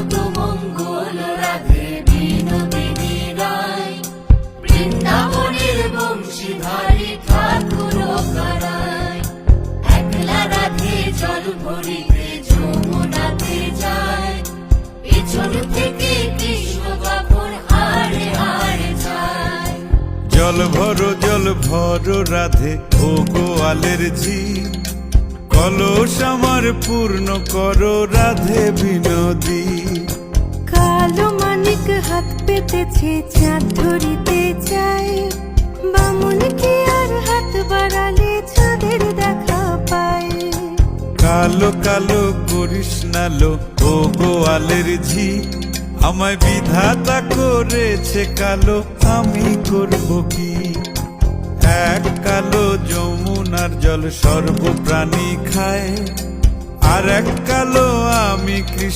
কত মঙ্গল রাধে বিনোদিনী রায়, বৃন্দাবনের বংশীধারী ঠাকুর কারায়। একলা রাধে জল ভরিতে যমুনাতে যায়, পিছন থেকে কৃষ্ণ তখন হারে হারে যায়। জল ভরো রাধে ও গোয়ালের ঝি, কলস আমার পূর্ণ করো রাধে বিনোদী। কালো মানিক হাত পেতেছে চাঁদ ধরিতে চায়, বামুন কি আর হাত বাড়ালে চাঁদের দেখা পায়। কালো কালো করিস নালো ও গোয়ালের ঝি, আমায় বিধাতা করেছে কালো, আমি করব কি? এক কালো যমুনার জল সর্বপ্রাণী খায়, আর এক কালো আমি কৃষ্ণ